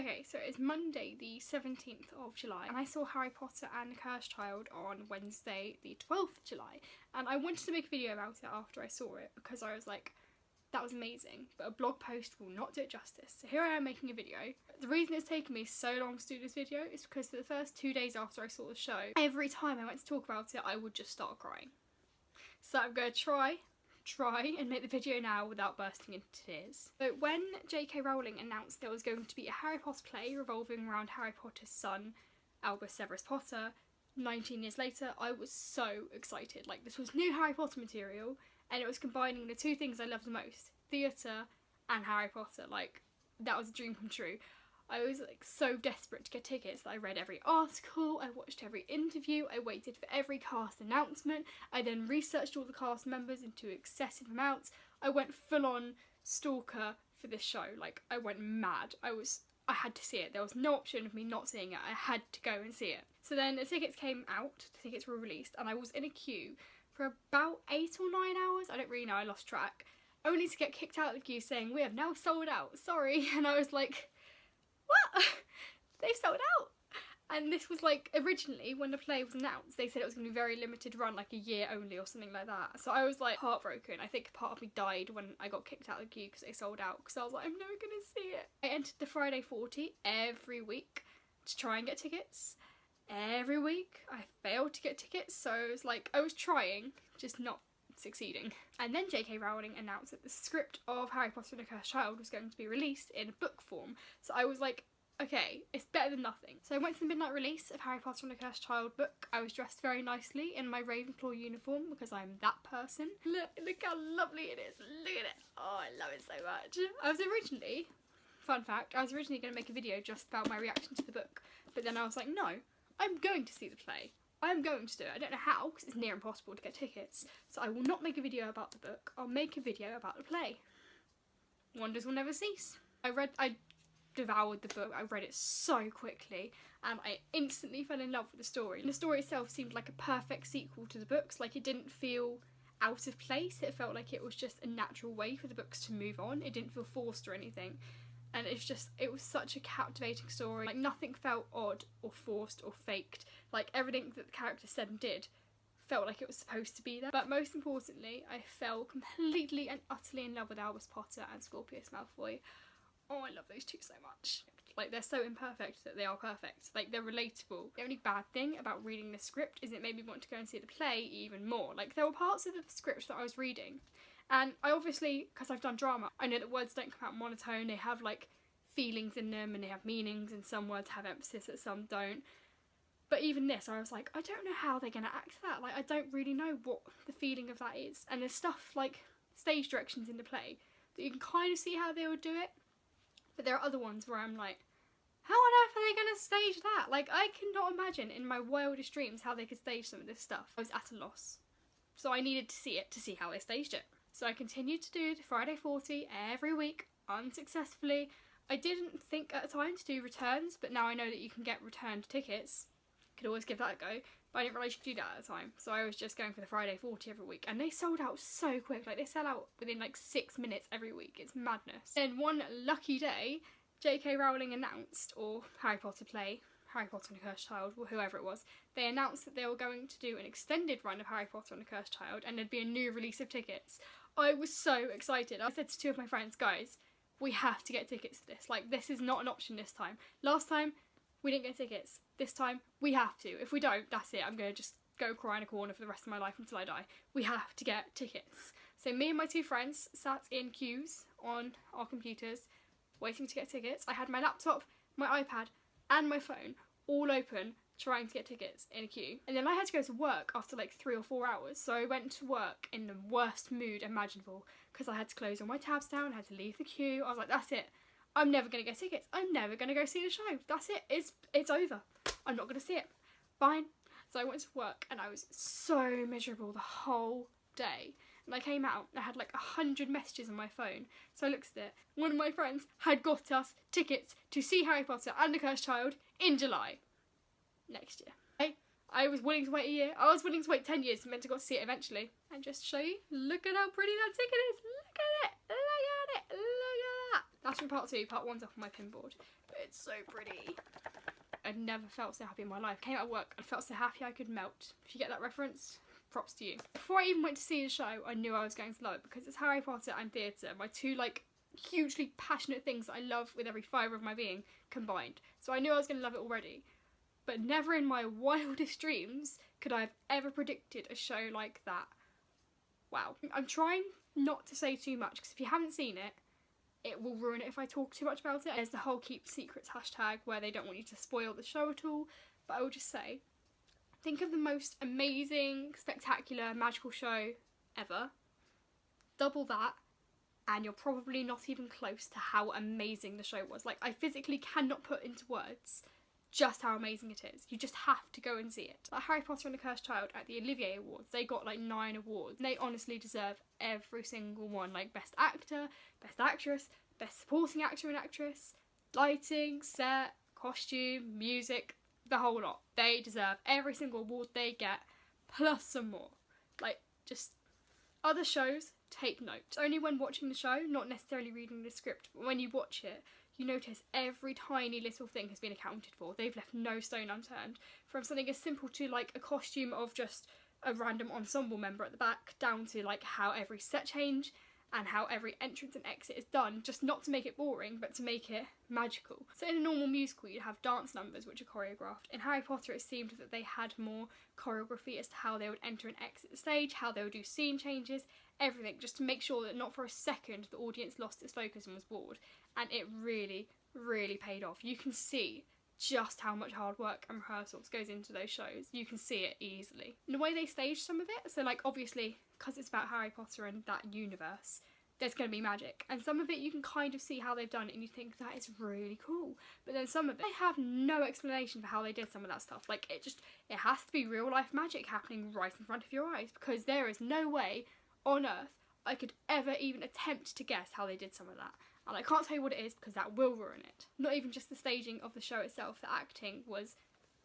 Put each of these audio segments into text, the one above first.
Okay, so it's Monday the 17th of July and I saw Harry Potter and the Cursed Child on Wednesday the 12th of July, and I wanted to make a video about it after I saw it because I was like, that was amazing, but a blog post will not do it justice. So here I am making a video. The reason it's taken me so long to do this video is because for the first 2 days after I saw the show, every time I went to talk about it I would just start crying. So I'm going to try and make the video now without bursting into tears. So when J.K. Rowling announced there was going to be a Harry Potter play revolving around Harry Potter's son, Albus Severus Potter, 19 years later, I was so excited. Like, this was new Harry Potter material and it was combining the two things I love the most, theatre and Harry Potter. Like, that was a dream come true. I was like so desperate to get tickets that I read every article, I watched every interview, I waited for every cast announcement, I then researched all the cast members into excessive amounts. I went full on stalker for this show. Like, I went mad. I had to see it. There was no option of me not seeing it. I had to go and see it. So then the tickets came out, the tickets were released, and I was in a queue for about 8 or 9 hours, I don't really know, I lost track, only to get kicked out of the queue saying, "We have now sold out, sorry." And I was like, what? They've sold out? And this was like, originally when the play was announced they said it was going to be very limited run, like a year only or something like that. So I was like heartbroken. I think part of me died when I got kicked out of the queue because they sold out, because I was like, I'm never going to see it. I entered the Friday 40 every week to try and get tickets. Every week I failed to get tickets, so it was like I was trying, just not succeeding. And then J.K. Rowling announced that the script of Harry Potter and the Cursed Child was going to be released in book form. So I was like, okay, it's better than nothing. So I went to the midnight release of Harry Potter and the Cursed Child book. I was dressed very nicely in my Ravenclaw uniform because I'm that person. Look how lovely it is. Look at it. Oh, I love it so much. I was originally, fun fact, I was originally going to make a video just about my reaction to the book, but then I was like, no, I'm going to see the play. I'm going to do it. I don't know how, because it's near impossible to get tickets. So I will not make a video about the book. I'll make a video about the play. Wonders will never cease. I devoured the book. I read it so quickly and I instantly fell in love with the story. And the story itself seemed like a perfect sequel to the books. Like, it didn't feel out of place. It felt like it was just a natural way for the books to move on. It didn't feel forced or anything. And it was such a captivating story. Like, nothing felt odd or forced or faked. Like, everything that the characters said and did felt like it was supposed to be there. But most importantly, I fell completely and utterly in love with Albus Potter and Scorpius Malfoy. Oh, I love those two so much. Like, they're so imperfect that they are perfect. Like, they're relatable. The only bad thing about reading the script is it made me want to go and see the play even more. Like, there were parts of the script that I was reading, and I obviously, because I've done drama, I know that words don't come out monotone. They have like feelings in them and they have meanings, and some words have emphasis that some don't. But even this, I was like, I don't know how they're going to act that. Like, I don't really know what the feeling of that is. And there's stuff like stage directions in the play that you can kind of see how they would do it. But there are other ones where I'm like, how on earth are they going to stage that? Like, I cannot imagine in my wildest dreams how they could stage some of this stuff. I was at a loss. So I needed to see it to see how they staged it. So I continued to do the Friday 40 every week, unsuccessfully. I didn't think at the time to do returns, but now I know that you can get returned tickets. Could always give that a go, but I didn't realise you could do that at the time. So I was just going for the Friday 40 every week, and they sold out so quick. Like, they sell out within like 6 minutes every week. It's madness. Then one lucky day, J.K. Rowling announced, or Harry Potter play, Harry Potter and the Cursed Child, or whoever it was, they announced that they were going to do an extended run of Harry Potter and the Cursed Child, and there'd be a new release of tickets. I was so excited. I said to two of my friends, guys, we have to get tickets for this. Like, this is not an option this time. Last time, we didn't get tickets. This time, we have to. If we don't, that's it. I'm going to just go cry in a corner for the rest of my life until I die. We have to get tickets. So me and my two friends sat in queues on our computers, waiting to get tickets. I had my laptop, my iPad, and my phone all open, trying to get tickets in a queue. And then I had to go to work after like 3 or 4 hours. So I went to work in the worst mood imaginable because I had to close all my tabs down, I had to leave the queue. I was like, that's it. I'm never going to get tickets. I'm never going to go see the show. That's it. It's over. I'm not going to see it. Fine. So I went to work and I was so miserable the whole day. And I came out and I had like 100 messages on my phone. So I looked at it. One of my friends had got us tickets to see Harry Potter and the Cursed Child in July next year. I was willing to wait a year. I was willing to wait 10 years and meant to go see it eventually. And just to show you, look at how pretty that ticket is. Look at it. Look at it. Look at that. That's from part 2. Part 1's up on my pinboard. But it's so pretty. I'd never felt so happy in my life. Came out of work and felt so happy I could melt. If you get that reference, props to you. Before I even went to see the show, I knew I was going to love it because it's Harry Potter and theatre, my two like hugely passionate things that I love with every fibre of my being combined. So I knew I was going to love it already. But never in my wildest dreams could I have ever predicted a show like that. Wow. I'm trying not to say too much because if you haven't seen it, it will ruin it if I talk too much about it. There's the whole keep secrets hashtag where they don't want you to spoil the show at all. But I will just say, think of the most amazing, spectacular, magical show ever. Double that, and you're probably not even close to how amazing the show was. Like, I physically cannot put into words just how amazing it is. You just have to go and see it. Like Harry Potter and the Cursed Child at the Olivier Awards, they got like 9 awards. They honestly deserve every single one. Like Best Actor, Best Actress, Best Supporting Actor and Actress, lighting, set, costume, music, the whole lot. They deserve every single award they get, plus some more. Like, just other shows, take note. Only when watching the show, not necessarily reading the script, but when you watch it, you notice every tiny little thing has been accounted for. They've left no stone unturned. From something as simple to like a costume of just a random ensemble member at the back, down to like how every set change and how every entrance and exit is done, just not to make it boring, but to make it magical. So in a normal musical, you'd have dance numbers which are choreographed. In Harry Potter, it seemed that they had more choreography as to how they would enter and exit the stage, how they would do scene changes, everything, just to make sure that not for a second the audience lost its focus and was bored. And it really, really paid off. You can see just how much hard work and rehearsals goes into those shows. You can see it easily. And the way they staged some of it, so like obviously because it's about Harry Potter and that universe, there's going to be magic, and some of it you can kind of see how they've done it and you think that is really cool, but then some of it they have no explanation for how they did some of that stuff. Like it has to be real life magic happening right in front of your eyes, because there is no way on earth I could ever even attempt to guess how they did some of that. And I can't tell you what it is because that will ruin it. Not even just the staging of the show itself, the acting was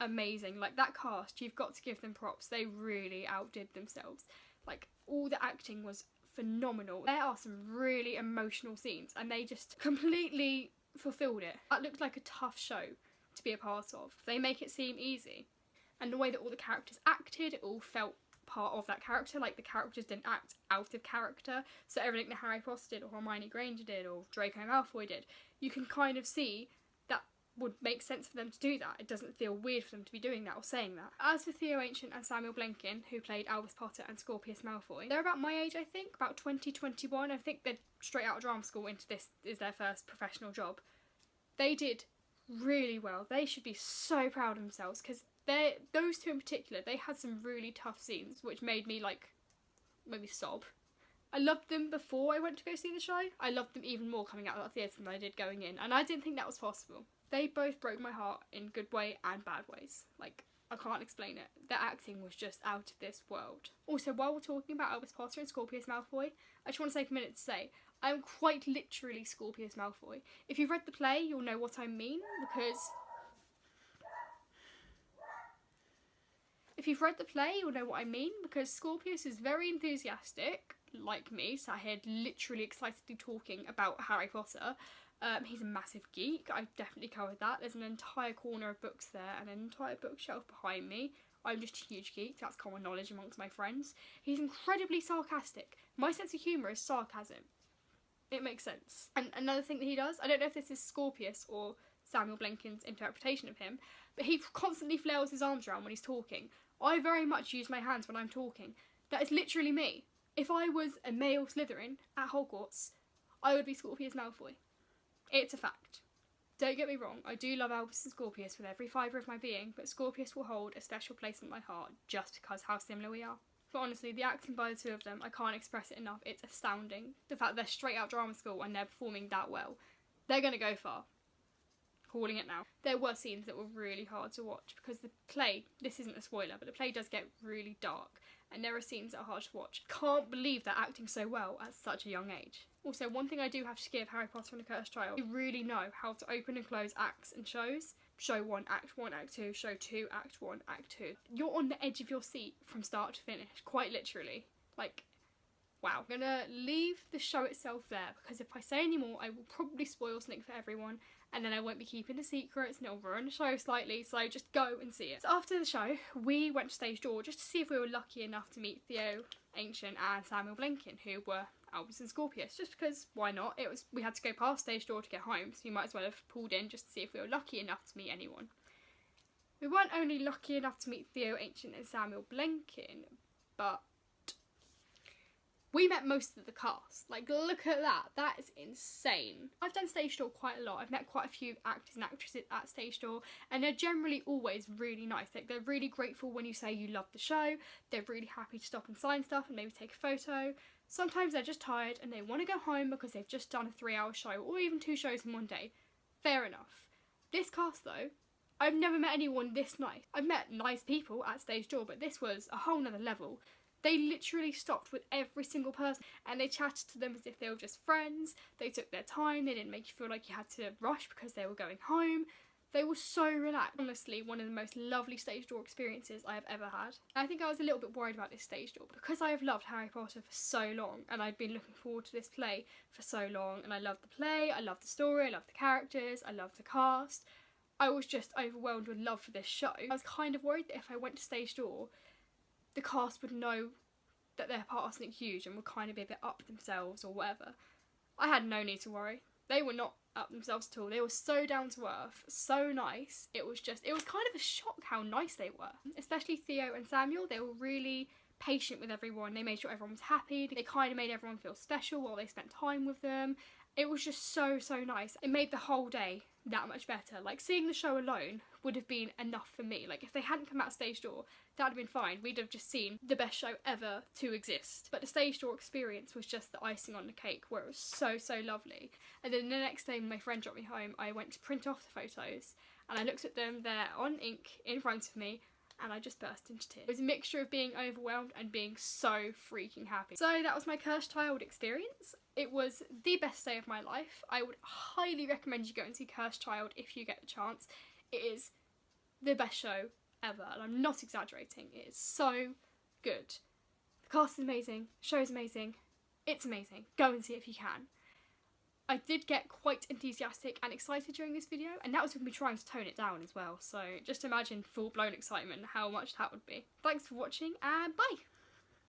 amazing. Like that cast, you've got to give them props. They really outdid themselves. Like all the acting was phenomenal. There are some really emotional scenes and they just completely fulfilled it. That looked like a tough show to be a part of. They make it seem easy. And the way that all the characters acted, it all felt part of that character. Like the characters didn't act out of character, so everything that Harry Potter did or Hermione Granger did or Draco Malfoy did, you can kind of see that would make sense for them to do that. It doesn't feel weird for them to be doing that or saying that. As for Theo Ancient and Samuel Blenkin, who played Albus Potter and Scorpius Malfoy, they're about my age, I think, about 2021. I think they're straight out of drama school into this is their first professional job. They did really well. They should be so proud of themselves, because those two in particular, they had some really tough scenes which made me like maybe sob. I loved them before I went to go see the show. I loved them even more coming out of that theatre than I did going in, and I didn't think that was possible. They both broke my heart in good way and bad ways. Like, I can't explain it. Their acting was just out of this world. Also, while we're talking about Albus Potter and Scorpius Malfoy, I just want to take a minute to say I am quite literally Scorpius Malfoy. If you've read the play, you'll know what I mean, because if you've read the play, you'll know what I mean, because Scorpius is very enthusiastic, like me, sat here literally excitedly talking about Harry Potter. He's a massive geek. I've definitely covered that. There's an entire corner of books there and an entire bookshelf behind me. I'm just a huge geek. That's common knowledge amongst my friends. He's incredibly sarcastic. My sense of humour is sarcasm. It makes sense. And another thing that he does, I don't know if this is Scorpius or Samuel Blenkin's interpretation of him, but he constantly flails his arms around when he's talking. I very much use my hands when I'm talking. That is literally me. If I was a male Slytherin at Hogwarts, I would be Scorpius Malfoy. It's a fact. Don't get me wrong, I do love Albus and Scorpius with every fibre of my being, but Scorpius will hold a special place in my heart just because how similar we are. But honestly, the acting by the two of them, I can't express it enough. It's astounding. The fact they're straight out drama school and they're performing that well. They're going to go far. Calling it now. There were scenes that were really hard to watch because the play, this isn't a spoiler, but the play does get really dark and there are scenes that are hard to watch. Can't believe they're acting so well at such a young age. Also, one thing I do have to give Harry Potter and the Cursed Child, they really know how to open and close acts and shows. Show 1, Act 1, Act 2, Show 2, Act 1, Act 2. You're on the edge of your seat from start to finish, quite literally. Like, wow. I'm gonna leave the show itself there because if I say any more I will probably spoil something for everyone and then I won't be keeping the secrets and it'll ruin the show slightly, so just go and see it. So after the show we went to stage door just to see if we were lucky enough to meet Theo Ancient and Samuel Blenkin, who were Albus and Scorpius, just because why not? We had to go past stage door to get home, so you might as well have pulled in just to see if we were lucky enough to meet anyone. We weren't only lucky enough to meet Theo Ancient and Samuel Blenkin, but we met most of the cast. Like, look at that. That is insane. I've done stage door quite a lot. I've met quite a few actors and actresses at stage door, and they're generally always really nice. Like, they're really grateful when you say you love the show. They're really happy to stop and sign stuff and maybe take a photo. Sometimes they're just tired and they want to go home because they've just done a 3-hour show or even 2 shows in one day. Fair enough. This cast though, I've never met anyone this nice. I've met nice people at stage door, but this was a whole nother level. They literally stopped with every single person and they chatted to them as if they were just friends. They took their time, they didn't make you feel like you had to rush because they were going home. They were so relaxed. Honestly, one of the most lovely stage door experiences I have ever had. I think I was a little bit worried about this stage door because I have loved Harry Potter for so long and I'd been looking forward to this play for so long, and I loved the play, I loved the story, I loved the characters, I loved the cast. I was just overwhelmed with love for this show. I was kind of worried that if I went to stage door, the cast would know that they're part of something huge and would kind of be a bit up themselves or whatever. I had no need to worry. They were not up themselves at all. They were so down to earth, so nice. It was kind of a shock how nice they were. Especially Theo and Samuel, they were really patient with everyone. They made sure everyone was happy. They kind of made everyone feel special while they spent time with them. It was just so, so nice. It made the whole day that much better. Like, seeing the show alone would have been enough for me. Like, if they hadn't come out stage door, that would have been fine. We'd have just seen the best show ever to exist. But the stage door experience was just the icing on the cake, where it was so, so lovely. And then the next day when my friend dropped me home, I went to print off the photos and I looked at them there on ink in front of me and I just burst into tears. It was a mixture of being overwhelmed and being so freaking happy. So that was my Cursed Child experience. It was the best day of my life. I would highly recommend you go and see Cursed Child if you get the chance. It is the best show ever, and I'm not exaggerating. It is so good. The cast is amazing, the show is amazing, it's amazing. Go and see it if you can. I did get quite enthusiastic and excited during this video, and that was with me trying to tone it down as well, so just imagine full-blown excitement, how much that would be. Thanks for watching, and bye!